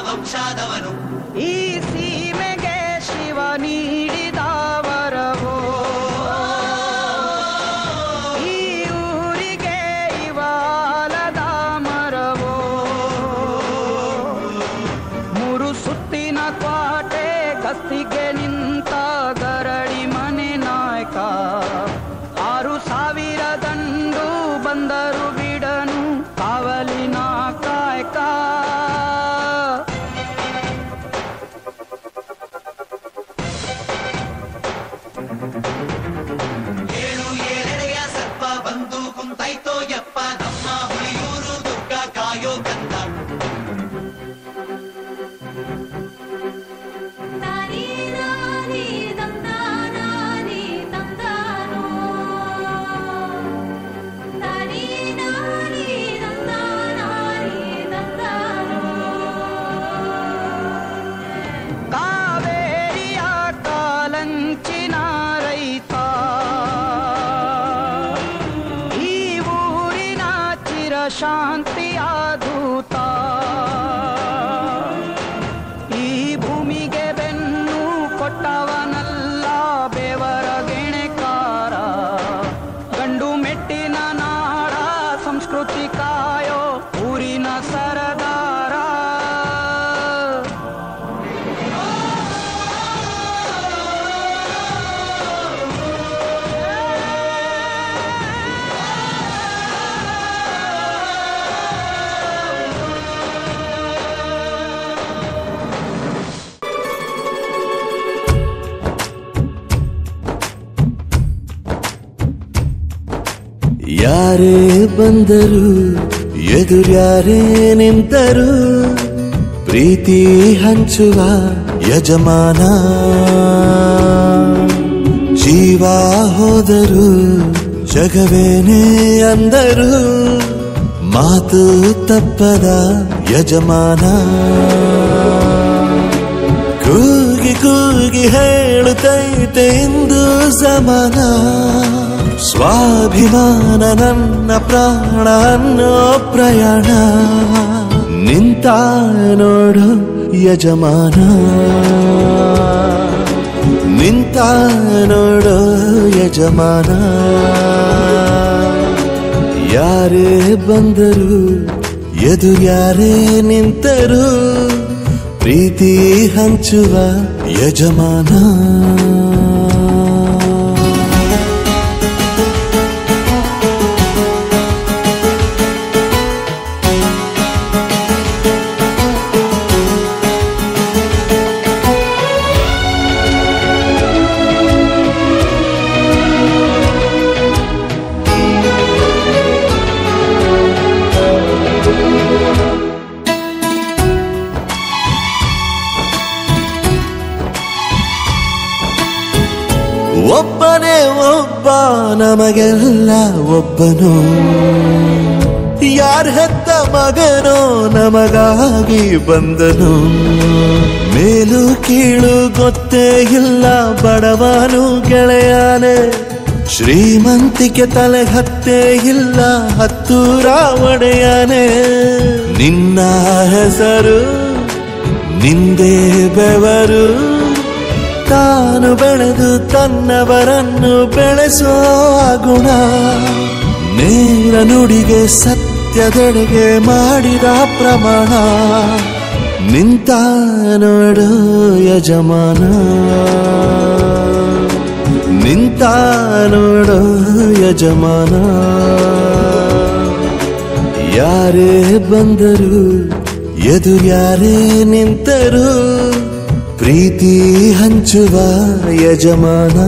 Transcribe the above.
ವಂಶಾದವನು ಈ ಸೀಮೆಗೆ ಶಿವ ನೀಡಿದ ವರವೋ, ಈ ಊರಿಗೆ ಇವಾಲದ ಮರವೋ, ಮೂರು ಸುತ್ತಿನ ಕ್ವಾಟೆ ಗಸ್ತಿಗೆ ನಿಂತ ಗರಡಿ ಮನೆ ನಾಯಕ, 6,000 ದಂಡು ಬಂದರು ಬಿಡನು ಕಾವಲಿನ ಕಾಯಕ. ಏಳೆಡೆಯ ಸರ್ಪ ಬಂದು ಕುಂತೈತೋ ಯಪ್ಪ, ನಮ್ಮ ಹುಲಿಯೂರು ದುರ್ಗ ಕಾಯೋ ಕಂದ. ಕಾವೇರಿಯ ಕಾಲಂಚಿನ ರೈತ, ಈ ಊರಿನ ಚಿರಶಾಂತಿಯ ದೂತ, ಈ ಭೂಮಿಗೆ ಬೆನ್ನು ಕೊಟ್ಟವನಲ್ಲ ಬೆವರ ಗೆಣೆಕಾರ, ಗಂಡು ಮೆಟ್ಟಿನ ನಾಡ ಸಂಸ್ಕೃತಿ ಕಾಯೋ ಊರಿನ ಸರದಾರ. ಯಾರೇ ಬಂದರು ಎದುರ್ಯಾರೇ ನಿಂತರು, ಪ್ರೀತಿ ಹಂಚುವ ಯಜಮಾನ. ಜೀವ ಹೋದರು ಜಗವೇನೇ ಅಂದರು, ಮಾತು ತಪ್ಪದ ಯಜಮಾನ. ಕೂಗಿ ಕೂಗಿ ಹೇಳುತ್ತೈತೆ ಇಂದು ಸಮಾನ, ಸ್ವಾಭಿಮಾನ ನನ್ನ ಪ್ರಾಣ ಅನ್ನೋ ಪ್ರಯಾಣ. ನಿಂತ ನೋಡು ಯಜಮಾನ, ನಿಂತ ನೋಡು ಯಜಮಾನ. ಯಾರೇ ಬಂದರು ಎದುರ್ಯಾರೇ ನಿಂತರು, ಪ್ರೀತಿ ಹಂಚುವ ಯಜಮಾನ. ಒಬ್ಬನೇ ಒಬ್ಬ ನಮಗೆಲ್ಲ ಒಬ್ಬನು, ಯಾರ ಹೆತ್ತ ಮಗನೋ ನಮಗಾಗಿ ಬಂದನು. ಮೇಲು ಕೀಳು ಗೊತ್ತೇ ಇಲ್ಲ ಬಡವನು ಗೆಳೆಯಾನೆ, ಶ್ರೀಮಂತಿಕೆ ತಲೆ ಹತ್ತೇ ಇಲ್ಲ ಹತ್ತೂರ ಒಡೆಯಾನೆ. ನಿನ್ನ ಹೆಸರು ನಿಂದೇ ಬೆವರು, ತಾನು ಬೆಳೆದು ತನ್ನವರನ್ನು ಬೆಳೆಸೋ ಗುಣ. ನೇರ ನುಡಿಗೆ ಸತ್ಯದೆಡೆಗೆ ಮಾಡಿದ ಪ್ರಮಾಣ. ನಿಂತ ನೋಡು ಯಜಮಾನ, ನಿಂತ ನೋಡು ಯಜಮಾನ. ಯಾರೇ ಬಂದರು ಎದುರ್ಯಾರೇ ನಿಂತರು, ಪ್ರೀತಿ ಹಂಚುವ ಯಜಮಾನ.